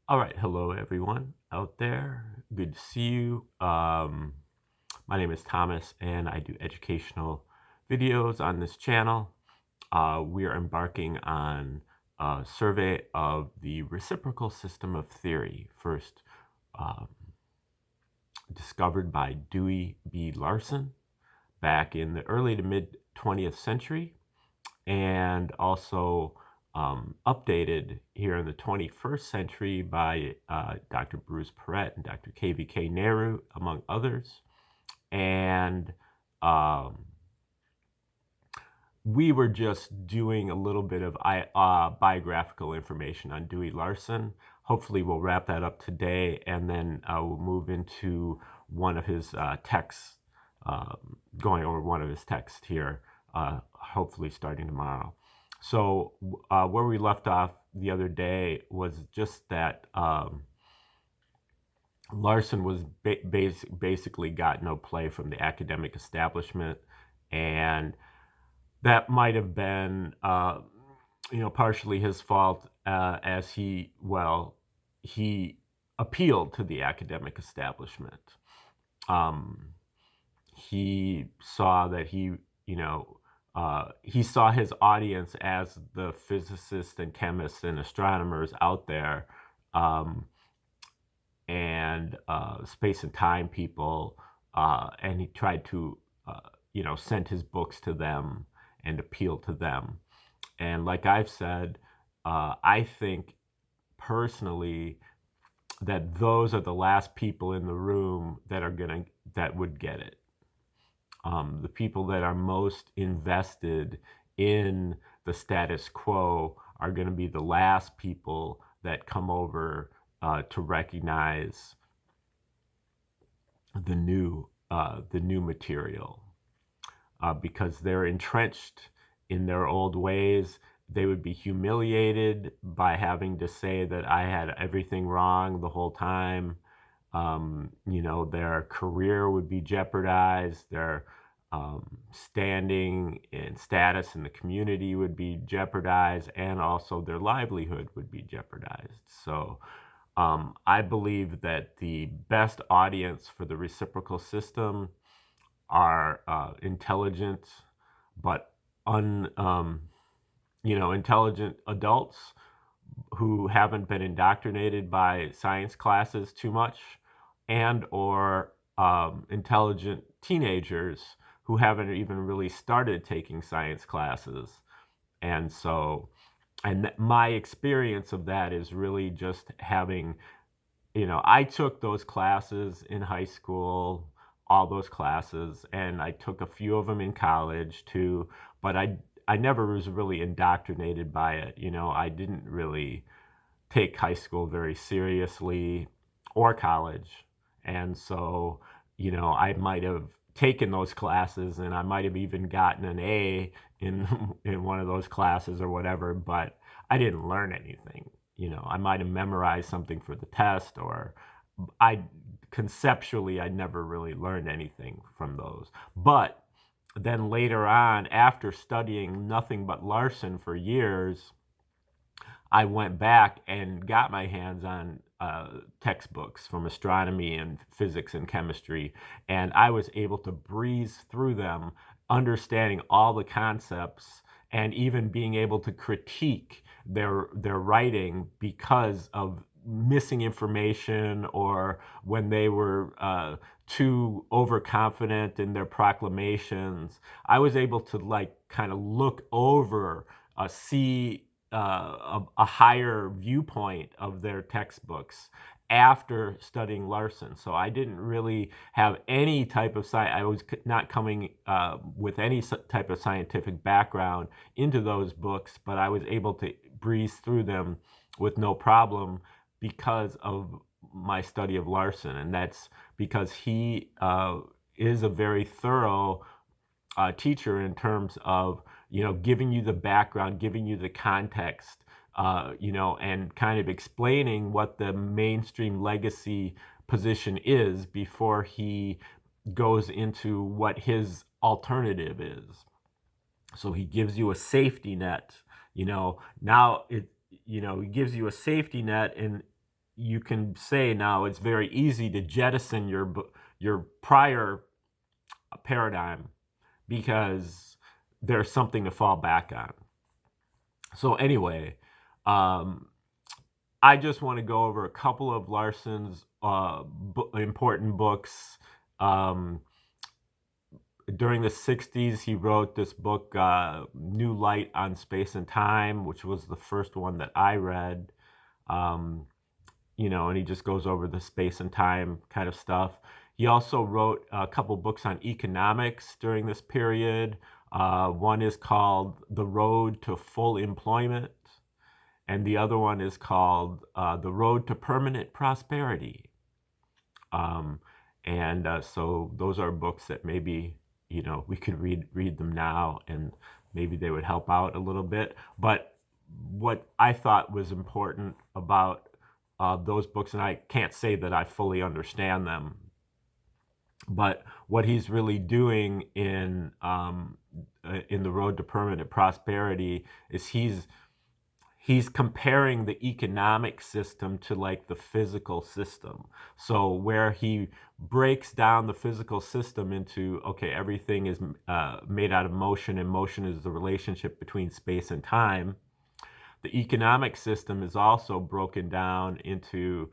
All right, hello everyone out there. Good to see you. My name is Thomas, and I do educational videos on this channel. We are embarking on a survey of the reciprocal system of theory, first um, discovered by D.B.Larson back in the early to mid 20th century, and also updated here in the 21st century by Dr. Bruce Perret and Dr. KVK Nehru, among others. And we were just doing a little bit of biographical information on D.B.Larson. Hopefully we'll wrap that up today, and then we'll move into one of his texts, going over one of his texts here, hopefully starting tomorrow. So where we left off the other day was just that Larson was basically got no play from the academic establishment, and that might have been, partially his fault, as he appealed to the academic establishment. He saw that he saw his audience as the physicists and chemists and astronomers out there, and space and time people, and he tried to, send his books to them and appeal to them. And like I've said, I think personally that those are the last people in the room that would get it. The people that are most invested in the status quo are going to be the last people that come over to recognize the new material, because they're entrenched in their old ways. They would be humiliated by having to say that I had everything wrong the whole time. Their career would be jeopardized. Their standing and status in the community would be jeopardized, and also their livelihood would be jeopardized. So I believe that the best audience for the reciprocal system are intelligent, but intelligent adults who haven't been indoctrinated by science classes too much, and or intelligent teenagers who haven't even really started taking science classes. And so, my experience of that is really just having, I took those classes in high school, all those classes, and I took a few of them in college too, but I never was really indoctrinated by it. I didn't really take high school very seriously, or college. And so, I might have taken those classes, and I might have even gotten an A in in one of those classes or whatever, but I didn't learn anything. I might have memorized something for the test, or I conceptually I never really learned anything from those. But then later on, after studying nothing but Larson for years, I went back and got my hands on textbooks from astronomy and physics and chemistry, and I was able to breeze through them, understanding all the concepts, and even being able to critique their writing because of missing information, or when they were too overconfident in their proclamations. I was able to kind of look over, see a higher viewpoint of their textbooks after studying Larson. So I didn't really have any type of science. I was not coming with any type of scientific background into those books, but I was able to breeze through them with no problem because of my study of Larson. And that's because he is a very thorough teacher in terms of giving you the background, giving you the context, and kind of explaining what the mainstream legacy position is before he goes into what his alternative is. So he gives you a safety net. Now he gives you a safety net, and you can say now it's very easy to jettison your prior paradigm because there's something to fall back on. So anyway, um, I just want to go over a couple of Larson's important books. Um, During the 60s, he wrote this book, New Light on Space and Time, which was the first one that I read. Um, and he just goes over the space and time kind of stuff. He also wrote a couple books on economics during this period. One is called The Road to Full Employment, and the other one is called The Road to Permanent Prosperity. Um, so those are books that maybe, we could read them now, and maybe they would help out a little bit. But what I thought was important about those books, and I can't say that I fully understand them, but what he's really doing in The Road to Permanent Prosperity is he's comparing the economic system to like the physical system. So where he breaks down the physical system into, okay, everything is made out of motion, and motion is the relationship between space and time. The economic system is also broken down into,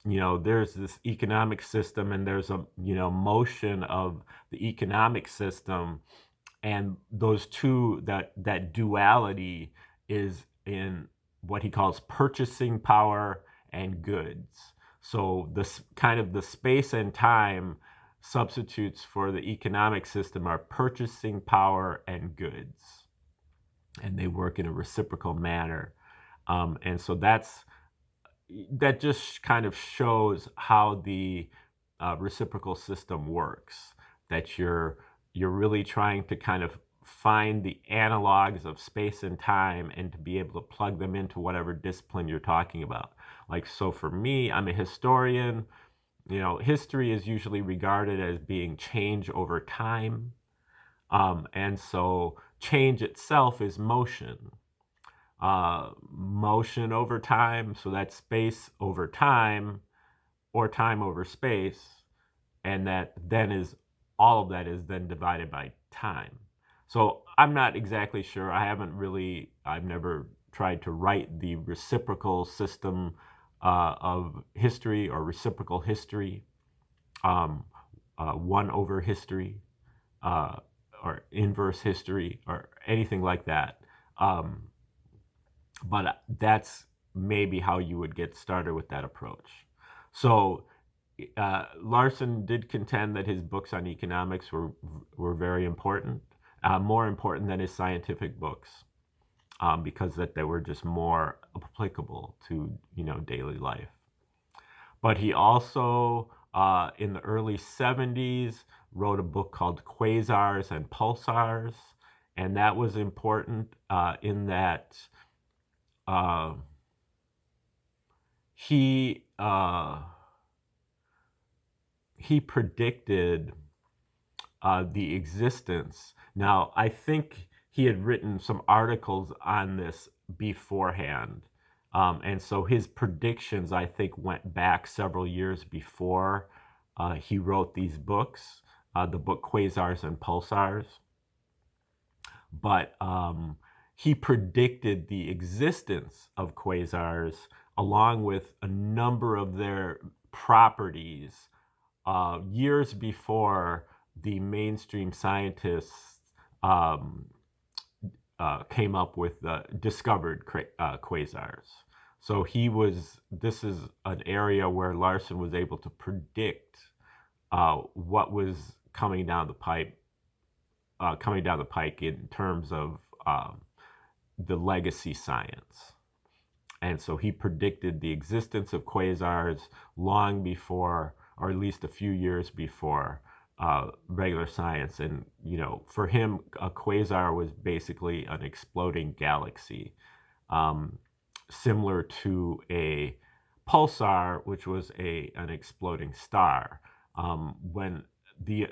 there's this economic system, and there's a, motion of the economic system. And those two, that duality is in what he calls purchasing power and goods. So this kind of the space and time substitutes for the economic system are purchasing power and goods, and they work in a reciprocal manner. And so that just kind of shows how the reciprocal system works. That you're really trying to kind of find the analogs of space and time, and to be able to plug them into whatever discipline you're talking about. Like, so for me, I'm a historian. History is usually regarded as being change over time. And so change itself is motion. Motion over time, so that's space over time, or time over space, and that then is, all of that is then divided by time. So I'm not exactly sure. I've never tried to write the reciprocal system of history, or reciprocal history, one over history, or inverse history, or anything like that. But that's maybe how you would get started with that approach. So Larson did contend that his books on economics were very important, more important than his scientific books, because that they were just more applicable to daily life. But he also, in the early 70s, wrote a book called Quasars and Pulsars, and that was important in that he predicted the existence. Now, I think he had written some articles on this beforehand, and so his predictions, I think, went back several years before he wrote these books, the book Quasars and Pulsars. But he predicted the existence of quasars along with a number of their properties years before the mainstream scientists came up with discovered quasars. So this is an area where Larson was able to predict what was coming down the pike in terms of the legacy science. And so he predicted the existence of quasars long before, or at least a few years before, regular science. And, for him, a quasar was basically an exploding galaxy, similar to a pulsar, which was an exploding star. When the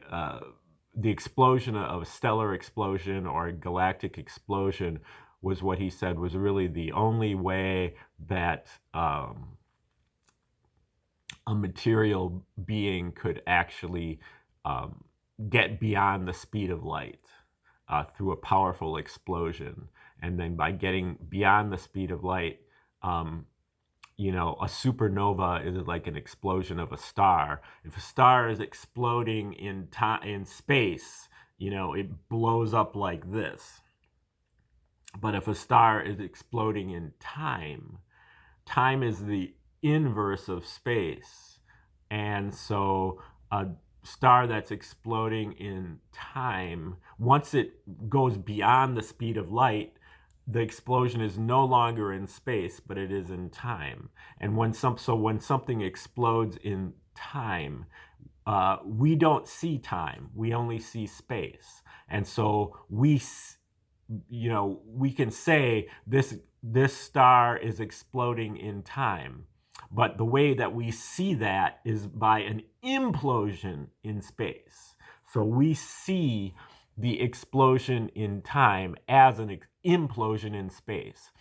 explosion of a stellar explosion or a galactic explosion was what he said was really the only way that a material being could actually um, get beyond the speed of light through a powerful explosion. And then by getting beyond the speed of light, um, a supernova is like an explosion of a star. If a star is exploding in space, it blows up like this. But if a star is exploding in time, time is the inverse of space. And so a star that's exploding in time, once it goes beyond the speed of light, the explosion is no longer in space, but it is in time. And when something explodes in time, we don't see time. We only see space. And so we can say this star is exploding in time, but the way that we see that is by an implosion in space. So we see the explosion in time as an implosion in space.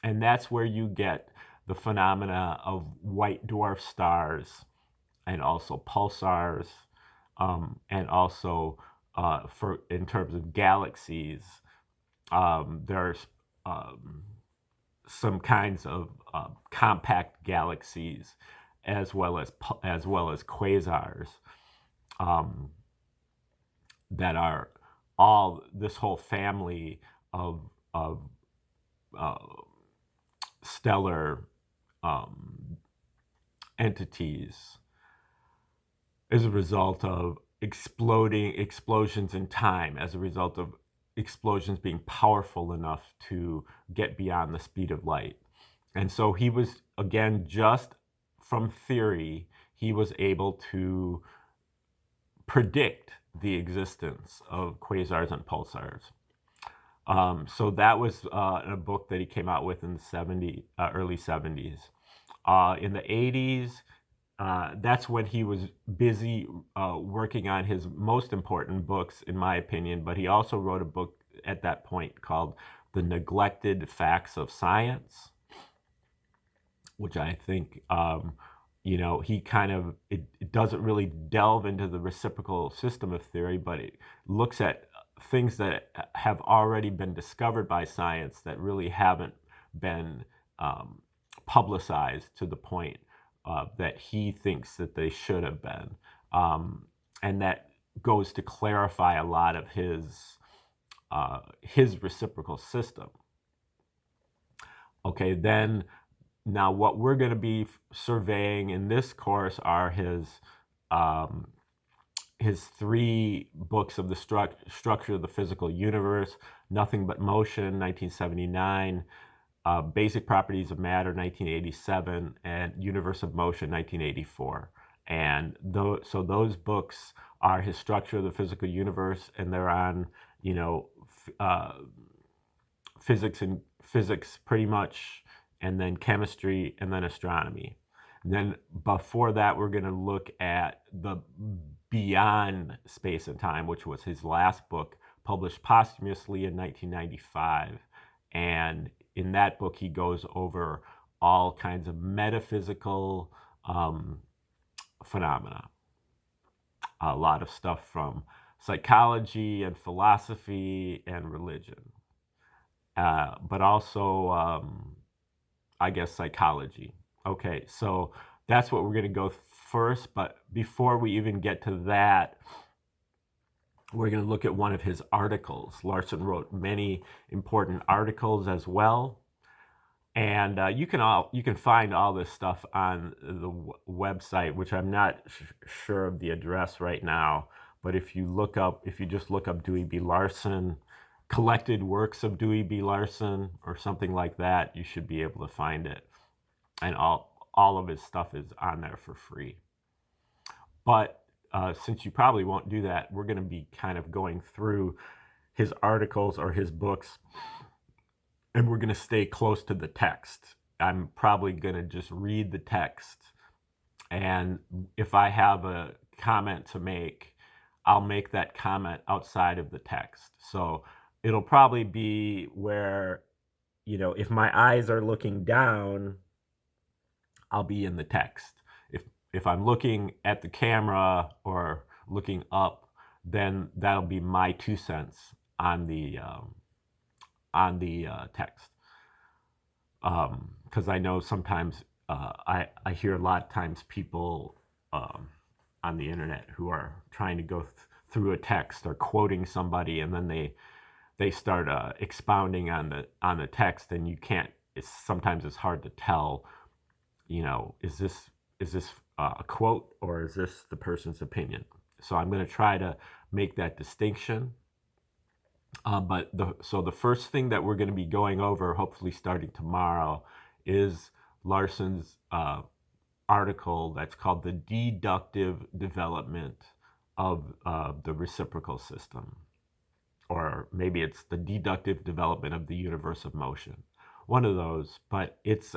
And that's where you get the phenomena of white dwarf stars and also pulsars, and also in terms of galaxies, there's some kinds of compact galaxies, as well as quasars, um, that are all this whole family of uh, stellar entities as a result of explosions in time, as a result of explosions being powerful enough to get beyond the speed of light. And so he was, again, just from theory, he was able to predict the existence of quasars and pulsars. So that was a book that he came out with in the early 70s. In the 80s, that's when he was busy working on his most important books, in my opinion. But he also wrote a book at that point called The Neglected Facts of Science, which I think, he kind of, it doesn't really delve into the reciprocal system of theory, but it looks at things that have already been discovered by science that really haven't been publicized to the point that he thinks that they should have been. And that goes to clarify a lot of his reciprocal system. Okay, then now what we're going to be surveying in this course are his 3 books of the structure of the physical universe: Nothing But Motion, 1979, Basic Properties of Matter, 1987, and Universe of Motion, 1984. And so those books are his Structure of the Physical Universe, and they're on, physics pretty much, and then chemistry, and then astronomy. And then before that, we're going to look at the Beyond Space and Time, which was his last book, published posthumously in 1995. And in that book, he goes over all kinds of metaphysical phenomena. A lot of stuff from psychology and philosophy and religion, but also, I guess, psychology. Okay, so that's what we're going to go first. But before we even get to that, we're going to look at one of his articles. Larson wrote many important articles as well. And you can find all this stuff on the website, which I'm not sure of the address right now. But if you just look up Dewey B. Larson, collected works of Dewey B. Larson, or something like that, you should be able to find it. And all of his stuff is on there for free. But since you probably won't do that, we're going to be kind of going through his articles or his books, and we're going to stay close to the text. I'm probably going to just read the text, and if I have a comment to make, I'll make that comment outside of the text. So it'll probably be where, if my eyes are looking down, I'll be in the text. if I'm looking at the camera or looking up, then that'll be my 2 cents on the text. Because I know sometimes I hear a lot of times people on the internet who are trying to go through a text or quoting somebody, and then they start expounding on the text, and you can't. Sometimes it's hard to tell. Is this a quote, or is this the person's opinion? So I'm going to try to make that distinction. But the first thing that we're going to be going over, hopefully starting tomorrow, is Larson's article that's called "The Deductive Development of the Reciprocal System," or maybe it's "The Deductive Development of the Universe of Motion." One of those, but it's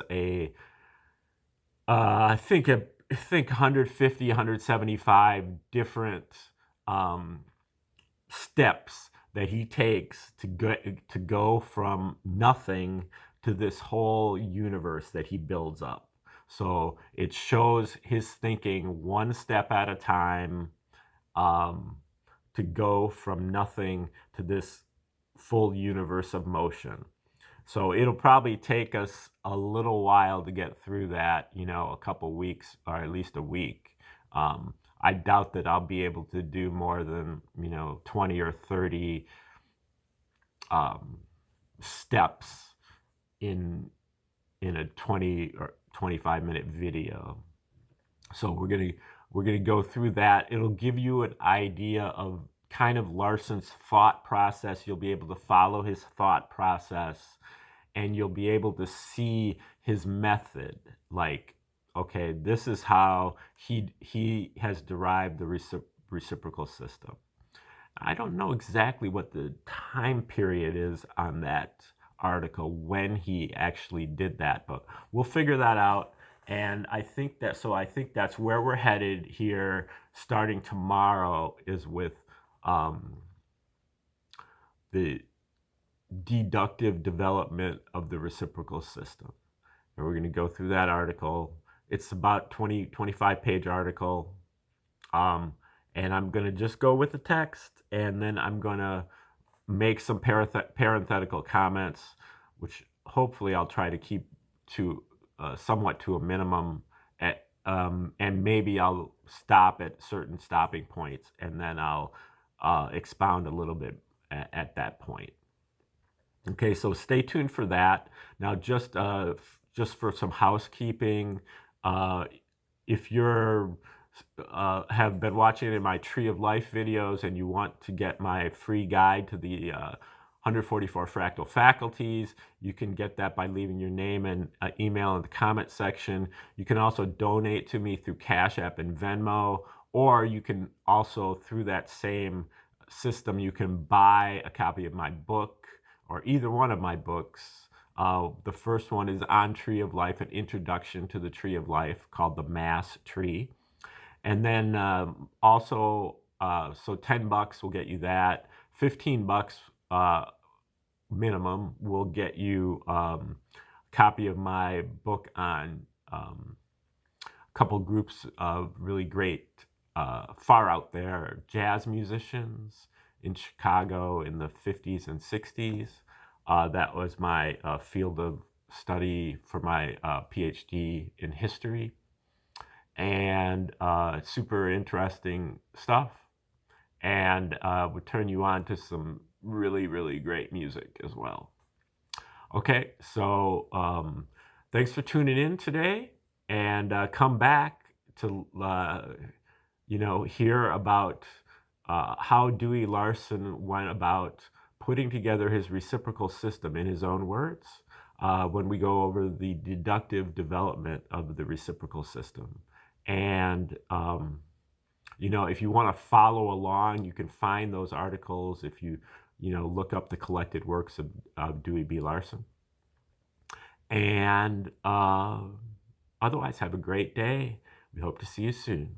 I think 150, 175 different steps that he takes to go from nothing to this whole universe that he builds up. So it shows his thinking one step at a time, to go from nothing to this full universe of motion. So it'll probably take us a little while to get through that, a couple weeks or at least a week. I doubt that I'll be able to do more than 20 or 30 steps in a 20 or 25-minute video. So we're gonna go through that. It'll give you an idea of kind of Larson's thought process. You'll be able to follow his thought process, and you'll be able to see his method. Like, okay, this is how he has derived the reciprocal system. I don't know exactly what the time period is on that article when he actually did that, but we'll figure that out. And I think that's where we're headed here starting tomorrow, is with the deductive development of the reciprocal system. And we're going to go through that article. It's about 25-page article. And I'm going to just go with the text, and then I'm going to make some parenthetical comments, which hopefully I'll try to keep to somewhat to a minimum, and maybe I'll stop at certain stopping points, and then I'll expound a little bit at that point. Okay, so stay tuned for that. Now, just for some housekeeping, if you're have been watching in my Tree of Life videos and you want to get my free guide to the 144 fractal faculties, you can get that by leaving your name and email in the comment section. You can also donate to me through Cash App and Venmo, or you can also, through that same system, you can buy a copy of my book, or either one of my books. The first one is On Tree of Life, an introduction to the Tree of Life, called The Mass Tree. And then also, so $10 will get you that. $15 minimum will get you a copy of my book on a couple groups of really great, far out there jazz musicians in Chicago in the 50s and 60s. That was my field of study for my PhD in history. And super interesting stuff, and would turn you on to some really, really great music as well. Okay, so thanks for tuning in today, and come back to hear about how D.B.Larson went about putting together his reciprocal system in his own words, when we go over the deductive development of the reciprocal system. And if you want to follow along, you can find those articles if you look up the collected works of D.B.Larson. And otherwise, have a great day. We hope to see you soon.